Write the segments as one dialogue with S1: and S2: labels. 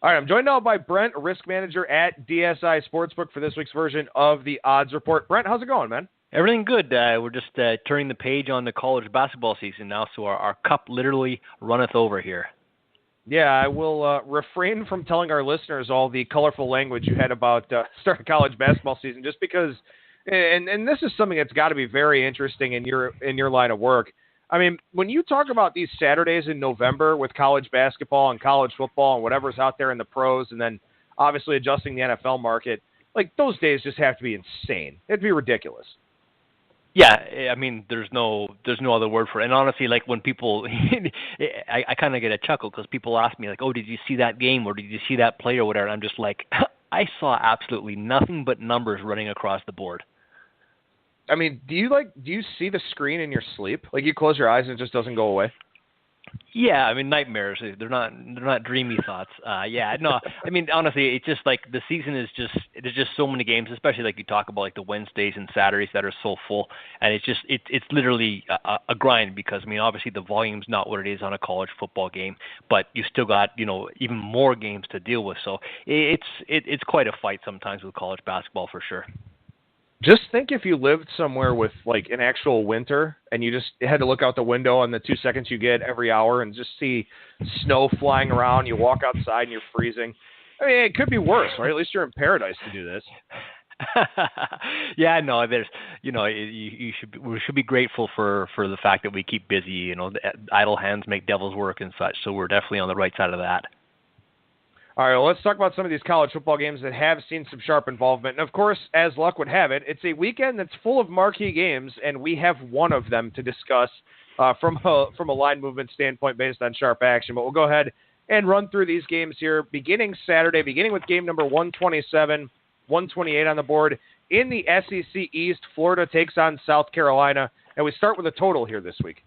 S1: All right, I'm joined now by Brent, a risk manager at DSI Sportsbook for this week's version of the Odds Report. Brent, how's it going, man?
S2: Everything good. We're just turning the page on the college basketball season now, so our cup literally runneth over here.
S1: Yeah, I will refrain from telling our listeners all the colorful language you had about starting college basketball season, just because, and this is something that's got to be very interesting in your line of work. I mean, when you talk about these Saturdays in November with college basketball and college football and whatever's out there in the pros, and then obviously adjusting the NFL market, like those days just have to be insane. It'd be ridiculous.
S2: Yeah, I mean, there's no other word for it. And honestly, like when people, I kind of get a chuckle because people ask me like, "Oh, did you see that game or did you see that play or whatever?" And I'm just like, I saw absolutely nothing but numbers running across the board.
S1: I mean, do you see the screen in your sleep? Like you close your eyes and it just doesn't go away?
S2: Yeah, I mean nightmares. They're not dreamy thoughts. Yeah, no. I mean honestly, it's just like the season is just there's just so many games, especially like you talk about like the Wednesdays and Saturdays that are so full, and it's literally a grind because I mean obviously the volume's not what it is on a college football game, but you still got even more games to deal with. So it's quite a fight sometimes with college basketball for sure.
S1: Just think if you lived somewhere with like an actual winter and you just had to look out the window on the 2 seconds you get every hour and just see snow flying around. You walk outside and you're freezing. I mean, it could be worse, right? At least you're in paradise to do this.
S2: Yeah, no, there's, we should be grateful for the fact that we keep busy. Idle hands make devils work and such. So we're definitely on the right side of that.
S1: All right, well, let's talk about some of these college football games that have seen some sharp involvement. And, of course, as luck would have it, it's a weekend that's full of marquee games, and we have one of them to discuss from a line movement standpoint based on sharp action. But we'll go ahead and run through these games here, beginning with game number 127, 128 on the board. In the SEC East, Florida takes on South Carolina, and we start with a total here this week.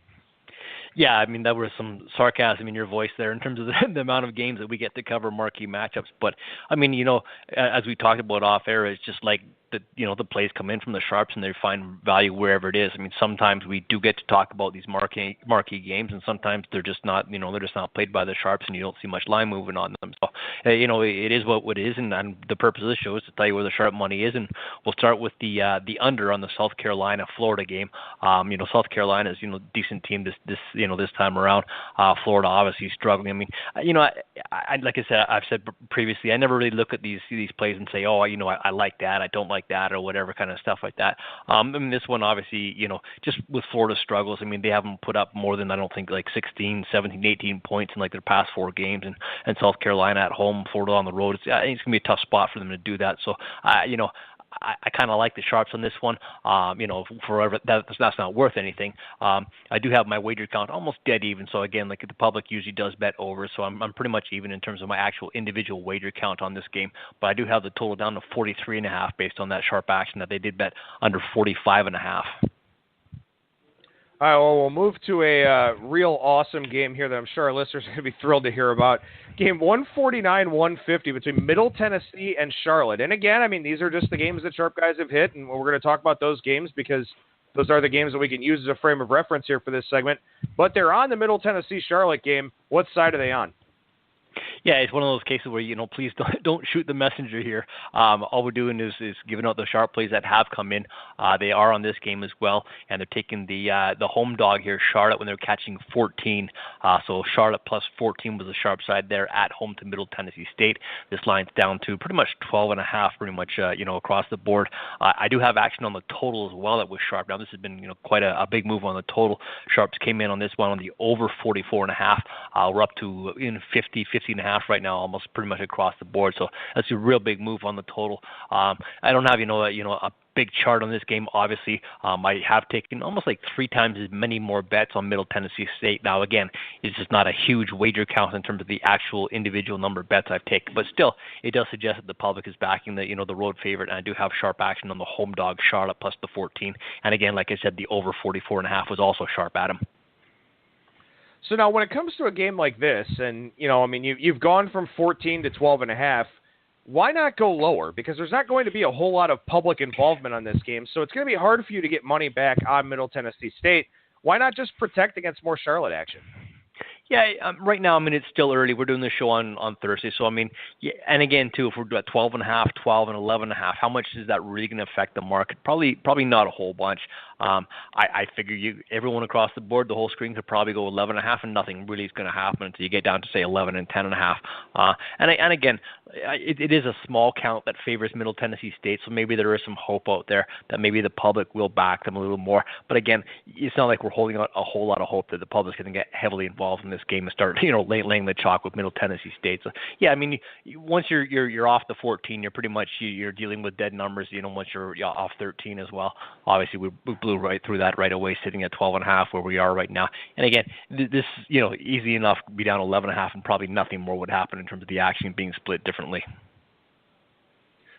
S2: Yeah, I mean, there was some sarcasm in your voice there in terms of the amount of games that we get to cover marquee matchups. But, I mean, as we talked about off air, it's just like the plays come in from the sharps and they find value wherever it is. I mean, sometimes we do get to talk about these marquee games, and sometimes they're just not, they're just not played by the sharps, and you don't see much line movement on them. So, it is what it is, and the purpose of the show is to tell you where the sharp money is, and we'll start with the under on the South Carolina-Florida game. South Carolina is decent team this time around. Florida obviously struggling. I mean, I like I said, I've said previously, I never really look at these plays and say, oh, I like that, I don't like that, or whatever kind of stuff like that. I mean, this one obviously, just with Florida's struggles, I mean, they haven't put up more than, I don't think, like 16, 17, 18 points in like their past 4 games, and South Carolina at home, Florida on the road. I think it's going to be a tough spot for them to do that. So, I kind of like the sharps on this one. Forever that's not worth anything. I do have my wager count almost dead even. So again, like the public usually does bet over, so I'm pretty much even in terms of my actual individual wager count on this game. But I do have the total down to 43.5 based on that sharp action that they did bet under 45.5.
S1: All right, well, we'll move to a real awesome game here that I'm sure our listeners are going to be thrilled to hear about. Game 149-150 between Middle Tennessee and Charlotte. And again, I mean, these are just the games that sharp guys have hit, and we're going to talk about those games because those are the games that we can use as a frame of reference here for this segment. But they're on the Middle Tennessee-Charlotte game. What side are they on?
S2: Yeah, it's one of those cases where, please don't shoot the messenger here. All we're doing is giving out the sharp plays that have come in. They are on this game as well, and they're taking the home dog here, Charlotte, when they're catching 14. So Charlotte plus 14 was the sharp side there at home to Middle Tennessee State. This line's down to pretty much 12.5, pretty much, across the board. I do have action on the total as well that was sharp. Now, this has been, quite a big move on the total. Sharps came in on this one on the over 44.5. We're up to 50.5 right now, almost pretty much across the board. So that's a real big move on the total. I don't have, a big chart on this game, obviously. I have taken almost like 3 times as many more bets on Middle Tennessee State. Now, again, it's just not a huge wager count in terms of the actual individual number of bets I've taken, but still, it does suggest that the public is backing the road favorite, and I do have sharp action on the home dog, Charlotte, plus the 14. And again, like I said, the over 44.5 was also sharp, Adam.
S1: So now when it comes to a game like this, and, you've gone from 14 to 12.5, why not go lower? Because there's not going to be a whole lot of public involvement on this game, so it's going to be hard for you to get money back on Middle Tennessee State. Why not just protect against more Charlotte action?
S2: Yeah, right now, I mean, it's still early. We're doing the show on Thursday. So, I mean, yeah, and again, too, if we're at 12.5, 12 and 11.5, how much is that really going to affect the market? Probably not a whole bunch. I figure everyone across the board, the whole screen could probably go 11.5 and nothing really is going to happen until you get down to, say, 11 and 10.5. And again, it is a small count that favors Middle Tennessee State, so maybe there is some hope out there that maybe the public will back them a little more. But again, it's not like we're holding out a whole lot of hope that the public's going to get heavily involved in this game and start, laying the chalk with Middle Tennessee State. So yeah, I mean, once you're off the 14, you're pretty much you're dealing with dead numbers. Once you're off 13 as well. Obviously, we blew right through that right away, sitting at 12.5 where we are right now. And again, this easy enough to be down 11.5, and probably nothing more would happen in terms of the action being split differently.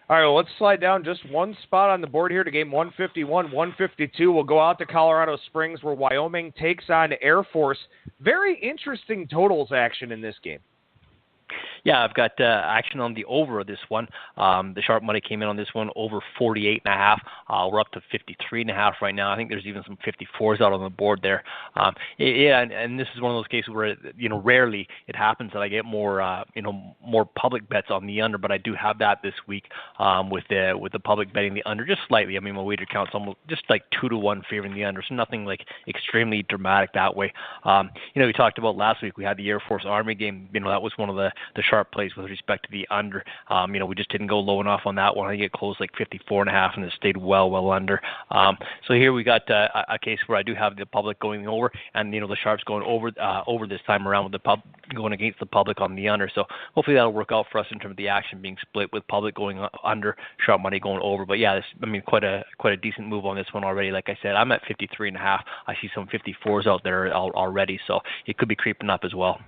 S1: All right, well, let's slide down just one spot on the board here to game 151, 152. We'll go out to Colorado Springs where Wyoming takes on Air Force. Very interesting totals action in this game.
S2: Yeah, I've got action on the over of this one. The sharp money came in on this one over 48.5. We're up to 53.5 right now. I think there's even some 54s out on the board there. And this is one of those cases where rarely it happens that I get more public bets on the under, but I do have that this week with the public betting the under just slightly. I mean, my wager count's almost just like 2-1 favoring the under, so nothing like extremely dramatic that way. We talked about last week we had the Air Force Army game. That was one of the sharp plays with respect to the under. We just didn't go low enough on that one. I think it closed like 54.5 and it stayed well under. So here we got a case where I do have the public going over, and the sharps going over this time around with the pub going against the public on the under. So hopefully that'll work out for us in terms of the action being split with public going under, sharp money going over. But yeah, quite a decent move on this one already. Like I said, I'm at 53.5. I see some 54s out there already, so it could be creeping up as well.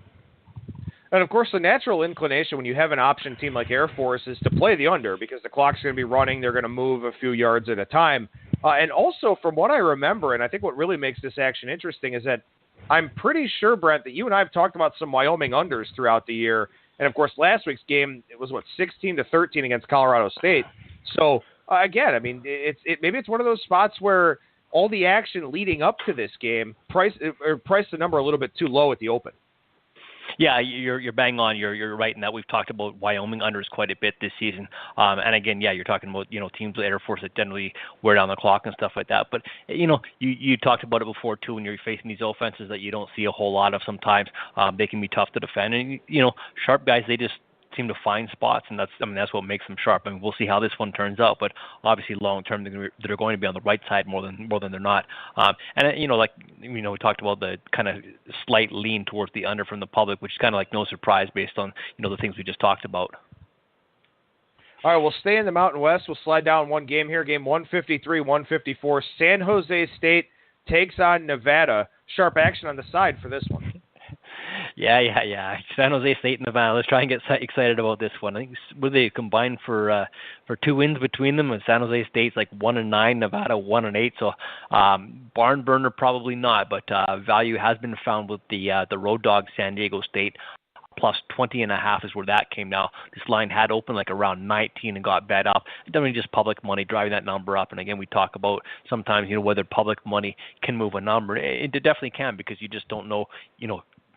S1: And, of course, the natural inclination when you have an option team like Air Force is to play the under because the clock's going to be running. They're going to move a few yards at a time. And also, from what I remember, and I think what really makes this action interesting is that I'm pretty sure, Brent, that you and I have talked about some Wyoming unders throughout the year. And, of course, last week's game, it was, 16-13 against Colorado State. So, again, I mean, maybe it's one of those spots where all the action leading up to this game price the number a little bit too low at the open.
S2: Yeah, you're bang on. You're right in that we've talked about Wyoming unders quite a bit this season. And again, yeah, you're talking about teams with Air Force that generally wear down the clock and stuff like that. But you talked about it before too when you're facing these offenses that you don't see a whole lot of sometimes. They can be tough to defend, and sharp guys they just seem to find spots, and that's what makes them sharp. I mean, we'll see how this one turns out, but obviously long term they're going to be on the right side more than they're not. We talked about the kind of slight lean towards the under from the public, which is kind of like no surprise based on the things we just talked about.
S1: All right, we'll stay in the Mountain West. We'll slide down one game here, game 153, 154. San Jose State takes on Nevada. Sharp action on the side for this one.
S2: Yeah. San Jose State and Nevada. Let's try and get excited about this one. I think they combined for 2 wins between them, and San Jose State's like 1-9, Nevada 1-8. So barn burner probably not, but value has been found with the road dog San Diego State. Plus 20.5 is where that came now. This line had opened like around 19 and got bet up. It's definitely just public money driving that number up. And again, we talk about sometimes whether public money can move a number. It definitely can because you just don't know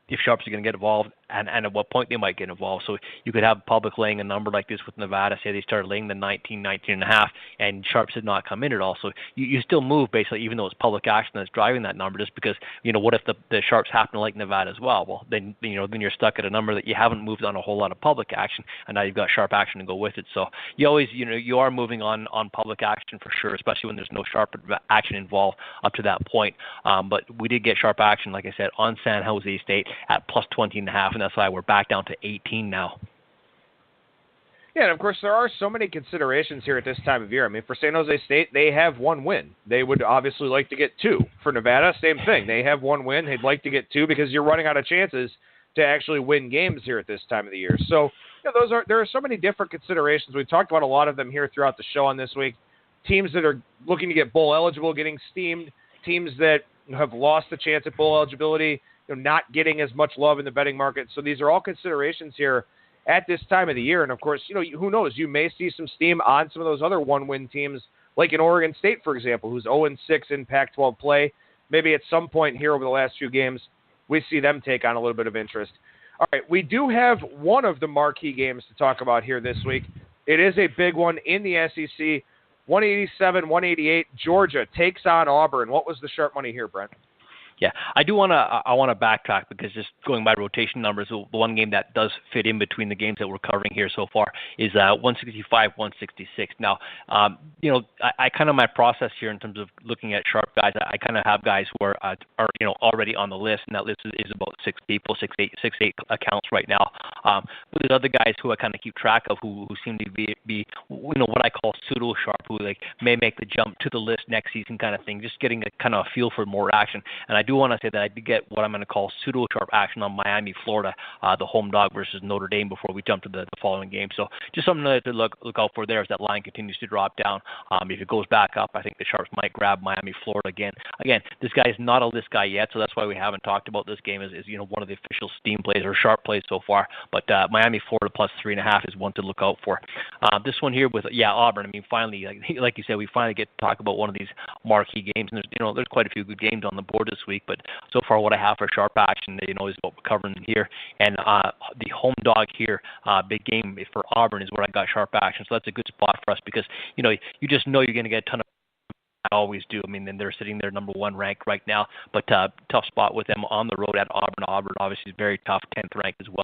S2: if sharps are going to get involved and at what point they might get involved. So you could have public laying a number like this with Nevada. Say they started laying the 19.5, and sharps did not come in at all. So you still move basically, even though it's public action that's driving that number. Just because what if the sharps happen to like Nevada as well? Well, then you're stuck at a number that you haven't moved on a whole lot of public action, and now you've got sharp action to go with it. So you always you are moving on public action for sure, especially when there's no sharp action involved up to that point. But we did get sharp action, like I said, on San Jose State at plus 20.5, and that's why we're back down to 18 now.
S1: Yeah, and of course there are so many considerations here at this time of year. I mean, for San Jose State, they have 1 win. They would obviously like to get 2. For Nevada, same thing. They have 1 win. They'd like to get 2 because you're running out of chances to actually win games here at this time of the year. So there are so many different considerations. We've talked about a lot of them here throughout the show on this week. Teams that are looking to get bowl eligible getting steamed. Teams that have lost the chance at bowl eligibility, not getting as much love in the betting market. So these are all considerations here at this time of the year. And, of course, who knows? You may see some steam on some of those other 1-win teams, like in Oregon State, for example, who's 0-6 in Pac-12 play. Maybe at some point here over the last few games, we see them take on a little bit of interest. All right, we do have one of the marquee games to talk about here this week. It is a big one in the SEC. 187-188, Georgia takes on Auburn. What was the sharp money here, Brent?
S2: Yeah, I want to backtrack because just going by rotation numbers, the one game that does fit in between the games that we're covering here so far is 165-166. Now, I kind of my process here in terms of looking at sharp guys. I kind of have guys who are already on the list, and that list is about six eight accounts right now. But there's other guys who I kind of keep track of who seem to be what I call pseudo sharp, who like may make the jump to the list next season kind of thing. Just getting a kind of a feel for more action. And I do want to say that I did get what I'm going to call pseudo-sharp action on Miami, Florida, the home dog versus Notre Dame before we jump to the following game. So just something to look out for there as that line continues to drop down. If it goes back up, I think the Sharps might grab Miami, Florida again. Again, this guy is not a list guy yet, so that's why we haven't talked about this game as one of the official steam plays or sharp plays so far. But Miami, Florida plus 3.5 is one to look out for. This one here with Auburn. I mean, finally, like you said, we finally get to talk about one of these marquee games. And there's quite a few good games on the board this week. But so far, what I have for sharp action, is what we're covering here. And the home dog here, big game for Auburn is where I got sharp action. So that's a good spot for us because, you just know you're going to get a ton of. I always do. I mean, then they're sitting there number one ranked right now, but tough spot with them on the road at Auburn. Auburn obviously is very tough, 10th ranked as well.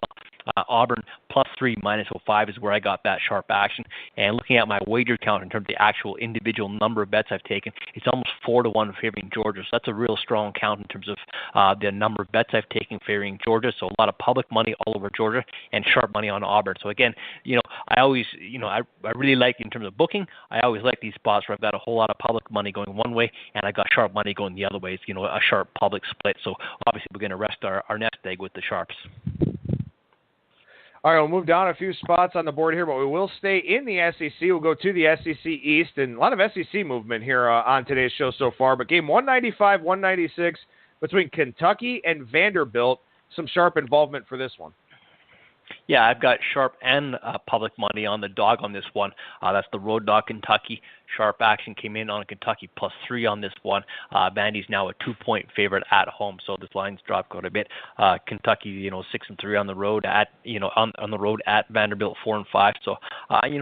S2: Auburn plus 3 minus 05 is where I got that sharp action. And looking at my wager count in terms of the actual individual number of bets I've taken, it's almost 4-1 favoring Georgia. So that's a real strong count in terms of the number of bets I've taken favoring Georgia. So a lot of public money all over Georgia and sharp money on Auburn. So again, I always, I really like in terms of booking. I always like these spots where I've got a whole lot of public money going one way, and I got sharp money going the other way. It's, a sharp public split. So obviously we're going to rest our nest egg with the sharps.
S1: All right, we'll move down a few spots on the board here, but we will stay in the SEC. We'll go to the SEC East, and a lot of SEC movement here on today's show so far. But game 195-196 between Kentucky and Vanderbilt. Some sharp involvement for this one.
S2: Yeah, I've got sharp and public money on the dog on this one. That's the road dog Kentucky. Sharp action came in on Kentucky plus 3 on this one. Vandy's now a 2-point favorite at home, so this line's dropped quite a bit. Kentucky, 6-3 on the road at on the road at Vanderbilt 4-5. So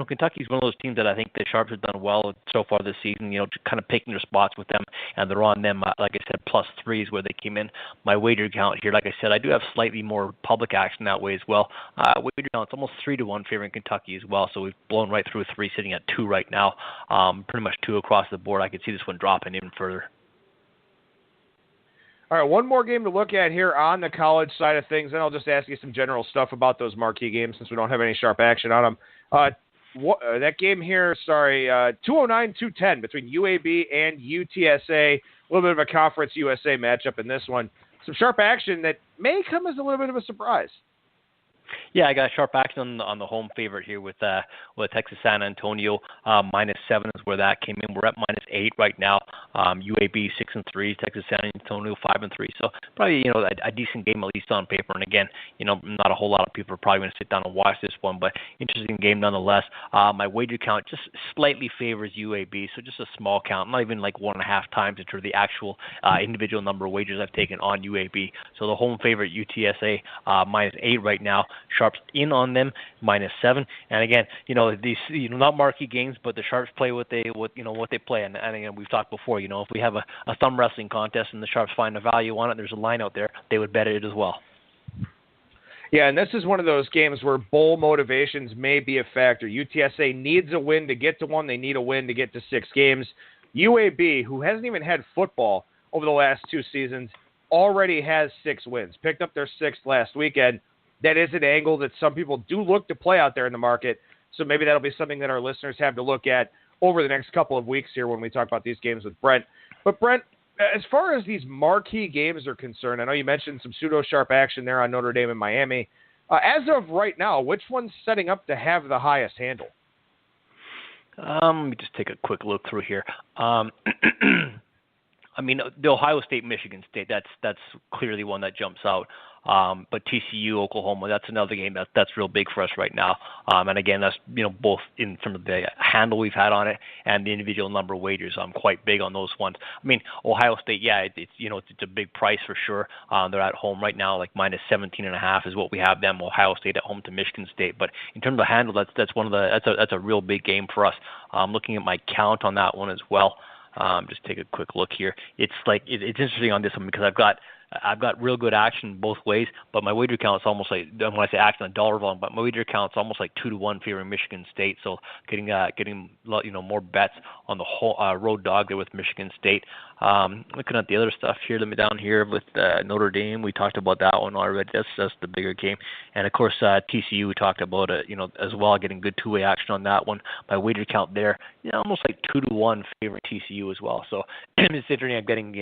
S2: Kentucky's one of those teams that I think the Sharps have done well so far this season. Kind of picking their spots with them, and they're on them. Like I said, plus 3 is where they came in. My wager count here, like I said, I do have slightly more public action that way as well. Wager count, it's almost 3-1 favoring Kentucky as well. So we've blown right through 3, sitting at 2 right now. Pretty much 2 across the board. I could see this one dropping even further.
S1: All right, one more game to look at here on the college side of things, and I'll just ask you some general stuff about those marquee games since we don't have any sharp action on them. That game here, 209-210 between UAB and UTSA. A little bit of a Conference USA matchup in this one. Some sharp action that may come as a little bit of a surprise.
S2: Yeah, I got sharp action on the home favorite here with Texas San Antonio. -7 is where that came in. We're at -8 right now. UAB 6-3, Texas San Antonio 5-3. So probably a decent game at least on paper. And again, not a whole lot of people are probably going to sit down and watch this one, but interesting game nonetheless. My wager count just slightly favors UAB, so just a small count, not even like 1.5 times into the actual individual number of wagers I've taken on UAB. So the home favorite UTSA -8 right now. Sharps in on them -7, and again, these not marquee games, but the Sharps play what they play, and again we've talked before. If we have a thumb wrestling contest and the Sharps find a value on it, there's a line out there, they would bet it as well.
S1: Yeah, and this is one of those games where bowl motivations may be a factor. UTSA needs a win to get to 1. They need a win to get to 6 games. UAB, who hasn't even had football over the last 2 seasons, already has 6 wins. Picked up their 6th last weekend. That is an angle that some people do look to play out there in the market. So maybe that'll be something that our listeners have to look at over the next couple of weeks here when we talk about these games with Brent. But Brent, as far as these marquee games are concerned, I know you mentioned some pseudo-sharp action there on Notre Dame and Miami. As of right now, which one's setting up to have the highest handle?
S2: Let me just take a quick look through here. I mean, the Ohio State, Michigan State, that's clearly one that jumps out. But TCU, Oklahoma, that's another game that's real big for us right now. And again, that's both in terms of the handle we've had on it and the individual number of wagers. I'm quite big on those ones. I mean, Ohio State, yeah, it's a big price for sure. They're at home right now, like minus 17.5 is what we have them. Ohio State at home to Michigan State. But in terms of handle, that's a real big game for us. I'm looking at my count on that one as well. Just take a quick look here. It's interesting on this one because I've got real good action both ways, but my wager count is almost like, when I say action on dollar volume, but my wager count is almost like 2-1 favoring Michigan State. So getting more bets on the whole road dog there with Michigan State. Looking at the other stuff here, let me down here with Notre Dame. We talked about that one already. That's the bigger game, and of course TCU. We talked about it, as well, getting good two-way action on that one. My wager count there, almost like 2-1 favoring TCU as well. So it's interesting. I'm getting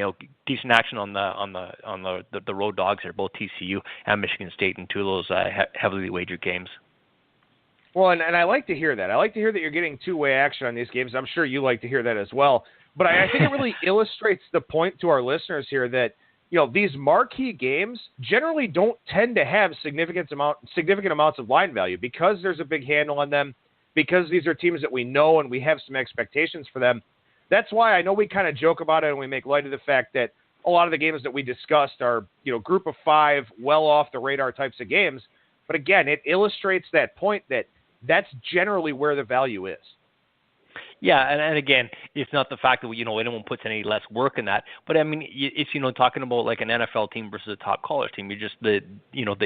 S2: decent action on the road dogs here, both TCU and Michigan State, in two of those heavily wagered games.
S1: Well, and I like to hear that. I like to hear that you're getting two-way action on these games. I'm sure you like to hear that as well. But I think it really illustrates the point to our listeners here that, these marquee games generally don't tend to have significant amounts of line value because there's a big handle on them, because these are teams that we know and we have some expectations for them. That's why I know we kind of joke about it and we make light of the fact that a lot of the games that we discussed are, group of five, well off the radar types of games. But again, it illustrates that point that that's generally where the value is.
S2: Yeah, and again, it's not the fact that anyone puts any less work in that, but I mean, it's talking about like an NFL team versus a top college team. You just the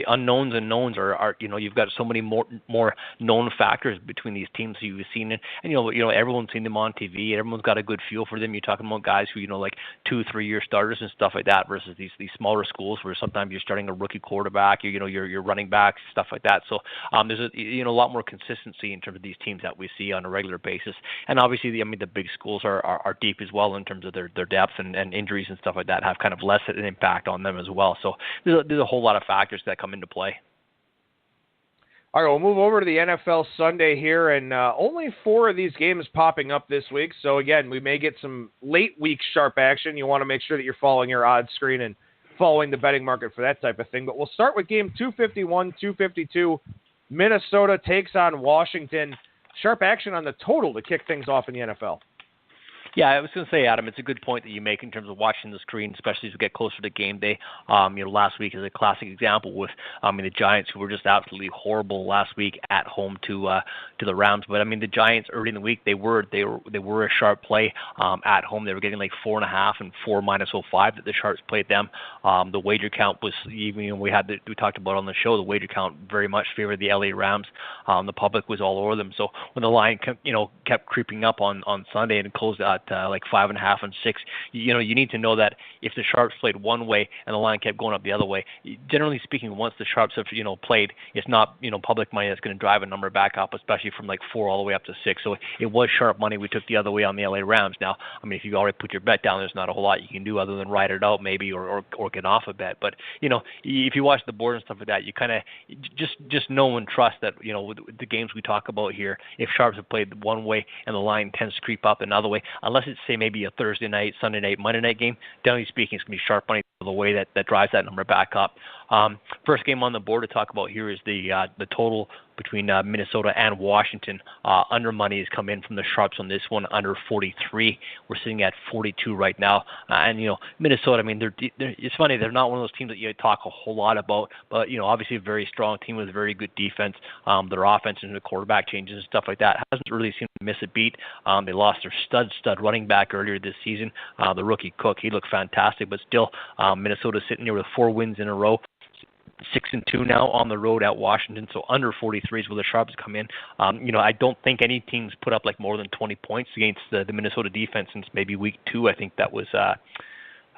S2: unknowns and knowns are you've got so many more known factors between these teams who you've seen, and everyone's seen them on TV. Everyone's got a good feel for them. You're talking about guys who like 2-3 year starters and stuff like that versus these smaller schools where sometimes you're starting a rookie quarterback, your running backs, stuff like that. So there's a lot more consistency in terms of these teams that we see on a regular basis. And obviously, the big schools are deep as well in terms of their depth and injuries and stuff like that have kind of less an impact on them as well. So there's a whole lot of factors that come into play.
S1: All right, we'll move over to the NFL Sunday here, and only 4 of these games popping up this week. So, again, we may get some late week sharp action. You want to make sure that you're following your odds screen and following the betting market for that type of thing. But we'll start with game 251, 252. Minnesota takes on Washington. Sharp action on the total to kick things off in the NFL.
S2: Yeah, I was going to say, Adam, it's a good point that you make in terms of watching the screen, especially as we get closer to game day. Last week is a classic example with, the Giants, who were just absolutely horrible last week at home to the Rams. But the Giants early in the week, they were a sharp play at home. They were getting like 4.5 and 4 minus 0.5 that the Sharps played them. The wager count was even we talked about on the show. The wager count very much favored the LA Rams. The public was all over them. So when the line kept creeping up on Sunday and closed out like 5.5 and 6. You need to know that if the Sharps played one way and the line kept going up the other way, generally speaking, once the Sharps have played, it's not public money that's going to drive a number back up, especially from like 4 all the way up to 6. So it was sharp money. We took the other way on the LA Rams. Now, if you already put your bet down, there's not a whole lot you can do other than ride it out maybe or get off a bet. But if you watch the board and stuff like that, you kind of just know and trust that with the games we talk about here, if Sharps have played one way and the line tends to creep up another way, unless it's say maybe a Thursday night, Sunday night, Monday night game, generally speaking, it's going to be sharp money the way that drives that number back up. First game on the board to talk about here is the total between Minnesota and Washington. Under money has come in from the Sharps on this one, under 43. We're sitting at 42 right now. And Minnesota, it's funny, they're not one of those teams that you talk a whole lot about, but obviously a very strong team with a very good defense. Their offense and the quarterback changes and stuff like that hasn't really seemed to miss a beat. They lost their stud running back earlier this season. The rookie Cook, he looked fantastic, but still Minnesota's sitting here with 4 wins in a row. 6-2 now on the road at Washington, so under 43 is where the Sharps come in. I don't think any teams put up like more than 20 points against the Minnesota defense since maybe week 2. I think that was I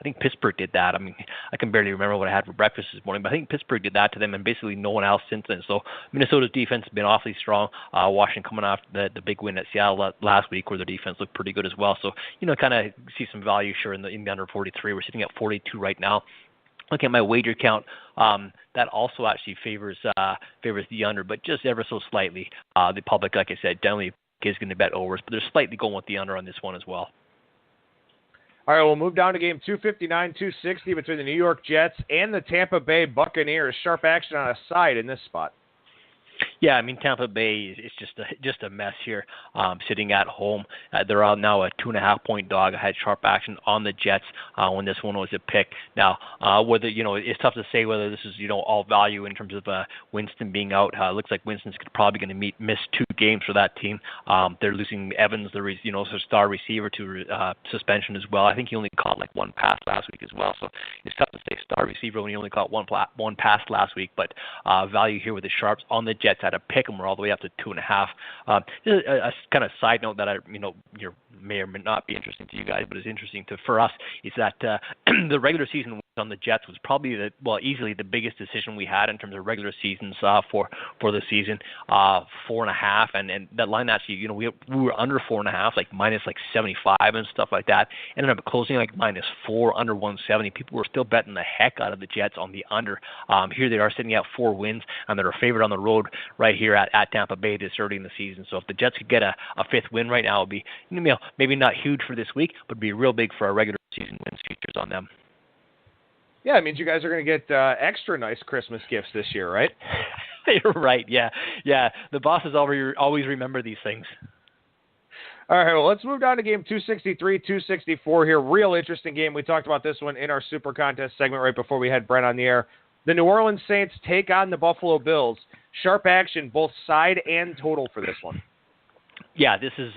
S2: think Pittsburgh did that. I can barely remember what I had for breakfast this morning, but I think Pittsburgh did that to them and basically no one else since then. So Minnesota's defense has been awfully strong. Washington coming off the big win at Seattle last week where their defense looked pretty good as well. So, kind of see some value sure in the under 43. We're sitting at 42 right now. Looking at my wager count, that also actually favors the under, but just ever so slightly. The public, like I said, generally is going to bet overs, but they're slightly going with the under on this one as well.
S1: All right, we'll move down to game 259, 260 between the New York Jets and the Tampa Bay Buccaneers. Sharp action on a side in this spot.
S2: Yeah, I mean Tampa Bay is just a mess here, sitting at home. They're out now a 2.5-point dog. I had sharp action on the Jets when this one was a pick. Now, whether it's tough to say whether this is all value in terms of Winston being out. It looks like Winston's probably going to miss 2 games for that team. They're losing Evans, their star receiver, to suspension as well. I think he only caught like 1 pass last week as well. So it's tough to say star receiver when he only caught one pass last week. But value here with the Sharps on the Jets at a pick 'em. We're all the way up to 2.5. Just a kind of side note that may or may not be interesting to you guys, but is interesting for us is that the regular season on the Jets was probably easily the biggest decision we had in terms of regular seasons for the season. 4.5, and that line actually, we were under 4.5, like minus 75 and stuff like that. Ended up closing like -4, under 170. People were still betting the heck out of the Jets on the under. Here they are sitting at 4 wins, and they're a favorite on the road right here at Tampa Bay this early in the season. So if the Jets could get a 5th win right now, it would be maybe not huge for this week, but be real big for our regular season wins futures on them.
S1: Yeah, it means you guys are going to get extra nice Christmas gifts this year, right?
S2: You're right. Yeah. The bosses always remember these things.
S1: All right, well, let's move down to game 263, 264 here. Real interesting game. We talked about this one in our Super Contest segment right before we had Brent on the air. The New Orleans Saints take on the Buffalo Bills. Sharp action, both side and total for this one.
S2: Yeah, this is,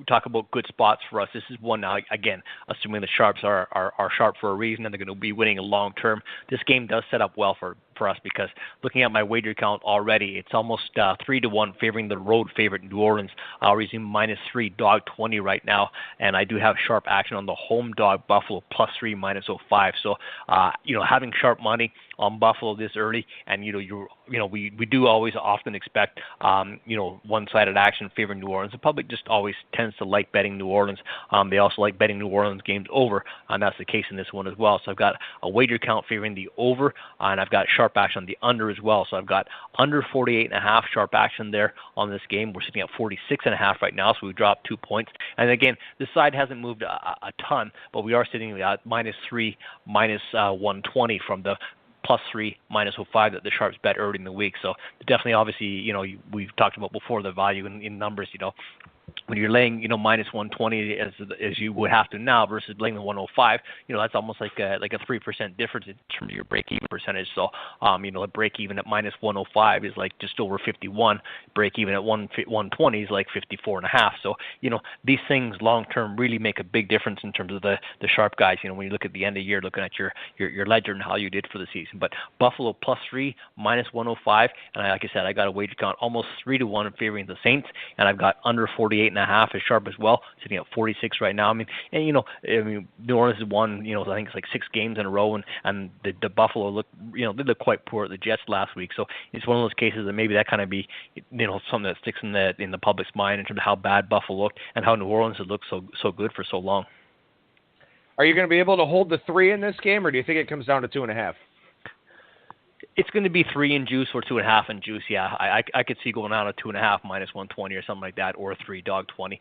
S2: talk about good spots for us. This is one now, again, assuming the Sharps are sharp for a reason and they're going to be winning long term. This game does set up well for us because looking at my wager count already, it's almost 3-1 favoring the road favorite New Orleans. I'll resume -3, dog 20 right now, and I do have sharp action on the home dog Buffalo +3, -05. So, having sharp money on Buffalo this early, and we do always often expect one-sided action favoring New Orleans. The public just always tends to like betting New Orleans. They also like betting New Orleans games over, and that's the case in this one as well. So I've got a wager count favoring the over, and I've got sharp action on the under as well. So I've got under 48.5 sharp action there on this game. We're sitting at 46.5 right now, so we dropped 2 points. And again, this side hasn't moved a ton, but we are sitting at -3, -120 from the +3, -05 that the Sharps bet early in the week. So definitely, obviously, we've talked about before the value in numbers. When you're laying, -120 as you would have to now versus laying the 105, that's almost like a 3% difference in terms of your break-even percentage. So, a break-even at -105 is like just over 51. Break-even at 120 is like 54.5. So, these things long-term really make a big difference in terms of the sharp guys. When you look at the end of the year, looking at your ledger and how you did for the season. But Buffalo +3, -105, and like I said, I got a wager count almost 3-1 in favoring the Saints, and I've got under 48.5 as sharp as well, sitting at 46 right now. New Orleans has won, I think it's like 6 games in a row, and the Buffalo they look quite poor at the Jets last week. So it's one of those cases that maybe that kind of be, something that sticks in the public's mind in terms of how bad Buffalo looked and how New Orleans had looked so good for so long.
S1: Are you going to be able to hold the 3 in this game, or do you think it comes down to 2.5?
S2: It's going to be 3 in juice or 2.5 in juice. Yeah, I could see going out at 2.5 -120 or something like that, or 3 dog 20.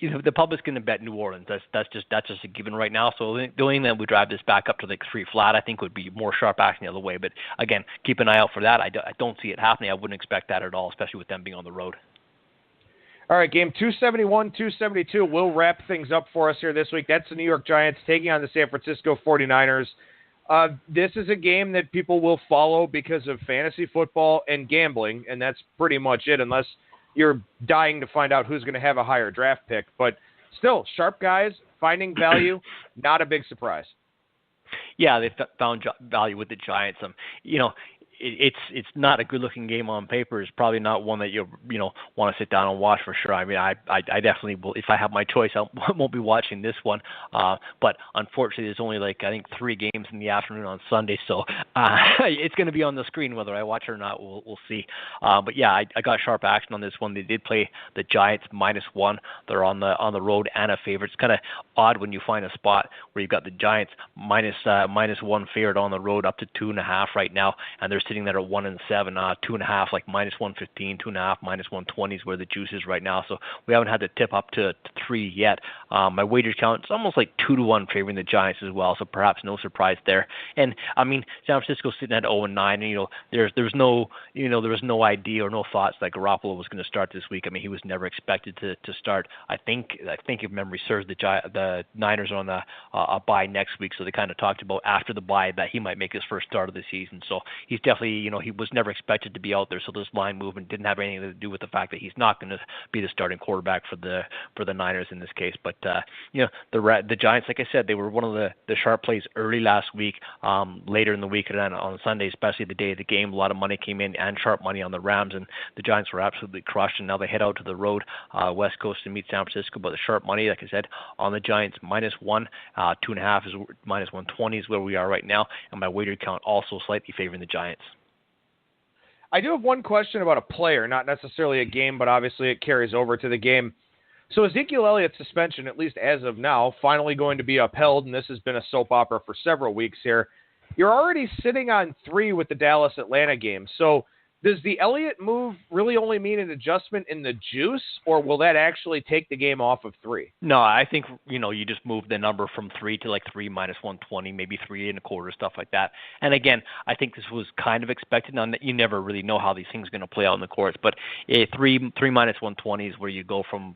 S2: The public's going to bet New Orleans. That's just a given right now. So the only thing that would drive this back up to like 3 flat, I think, would be more sharp action the other way. But again, keep an eye out for that. I don't see it happening. I wouldn't expect that at all, especially with them being on the road.
S1: All right, game 271, 272 will wrap things up for us here this week. That's the New York Giants taking on the San Francisco 49ers. This is a game that people will follow because of fantasy football and gambling, and that's pretty much it, unless you're dying to find out who's going to have a higher draft pick. But still, sharp guys, finding value, not a big surprise.
S2: Yeah, they found value with the Giants. It's not a good-looking game on paper. It's probably not one that you want to sit down and watch for sure. I mean, I definitely will. If I have my choice, I won't be watching this one. But unfortunately, there's only I think 3 games in the afternoon on Sunday, so it's going to be on the screen whether I watch it or not. We'll see. But yeah, I got sharp action on this one. They did play the Giants -1. They're on the road and a favorite. It's kind of odd when you find a spot where you've got the Giants -1 favorite on the road up to 2.5 right now, and they're sitting sitting there at 1-7, 2.5, like -115, 2.5, -120 is where the juice is right now. So we haven't had to tip up to 3 yet. My wager count is almost like 2-1 favoring the Giants as well. So perhaps no surprise there. And I mean, San Francisco sitting at 0-9. And, there was no idea or no thoughts that Garoppolo was going to start this week. I mean, he was never expected to start. I think if memory serves, the Niners are on a bye next week, so they kind of talked about after the bye that he might make his first start of the season. So he's definitely, he was never expected to be out there. So this line movement didn't have anything to do with the fact that he's not going to be the starting quarterback for the Niners in this case. But the Giants, like I said, they were one of the sharp plays early last week. Later in the week and then on Sunday, especially the day of the game, a lot of money came in and sharp money on the Rams, and the Giants were absolutely crushed. And now they head out to the road, West Coast, to meet San Francisco. But the sharp money, like I said, on the Giants, -1, 2.5 is -120 is where we are right now, and my wager count also slightly favoring the Giants.
S1: I do have one question about a player, not necessarily a game, but obviously it carries over to the game. So Ezekiel Elliott's suspension, at least as of now, finally going to be upheld, and this has been a soap opera for several weeks here. You're already sitting on 3 with the Dallas-Atlanta game. So does the Elliott move really only mean an adjustment in the juice, or will that actually take the game off of 3?
S2: No, I think, you just move the number from 3 to like 3 -120, maybe 3.25, stuff like that. And again, I think this was kind of expected. Now, you never really know how these things are going to play out in the courts, but 3 -120 is where you go from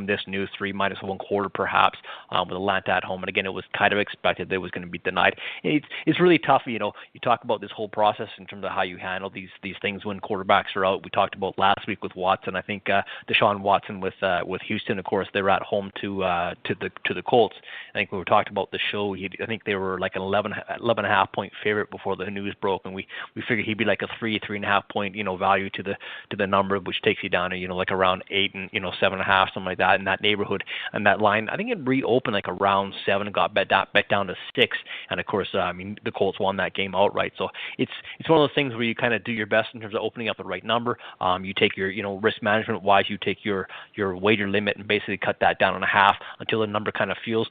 S2: this news, 3 -1/4 perhaps, with Atlanta at home. And again, it was kind of expected that it was going to be denied. It's really tough, you talk about this whole process in terms of how you handle these things when quarterbacks are out. We talked about last week with Watson. I think Deshaun Watson with Houston, of course, they were at home to the Colts. I think we were talking about the show. I think they were like an 11.5 point favorite before the news broke, and we figured he'd be like a 3.5 point value to the number, which takes you down to like around 8 and 7.5, something like that in that neighborhood. And that line, I think it reopened like around 7 and got bet down to 6. And of course, the Colts won that game outright. So it's one of those things where you kind of do your best in terms of opening up the right number. You take your, risk management wise, you take your wager limit and basically cut that down in half until the number kind of feels,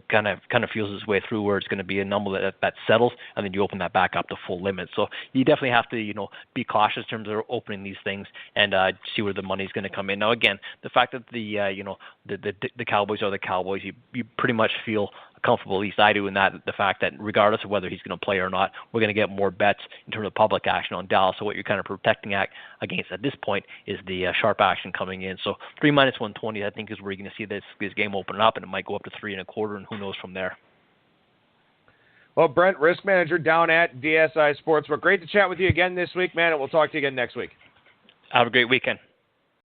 S2: kind of feels its way through where it's going to be a number that settles, and then you open that back up to full limit. So you definitely have to, be cautious in terms of opening these things and see where the money's going to come in. Now, again, the fact that the Cowboys are the Cowboys, you pretty much feel comfortable, at least I do, in that the fact that regardless of whether he's going to play or not, we're going to get more bets in terms of public action on Dallas. So what you're kind of protecting against at this point is the sharp action coming in. So 3 -120, I think, is where you're going to see this game open up, and it might go up to 3.25, and who knows from there.
S1: Well, Brent, risk manager down at DSI Sportsbook. Great to chat with you again this week, man, and we'll talk to you again next week.
S2: Have a great weekend.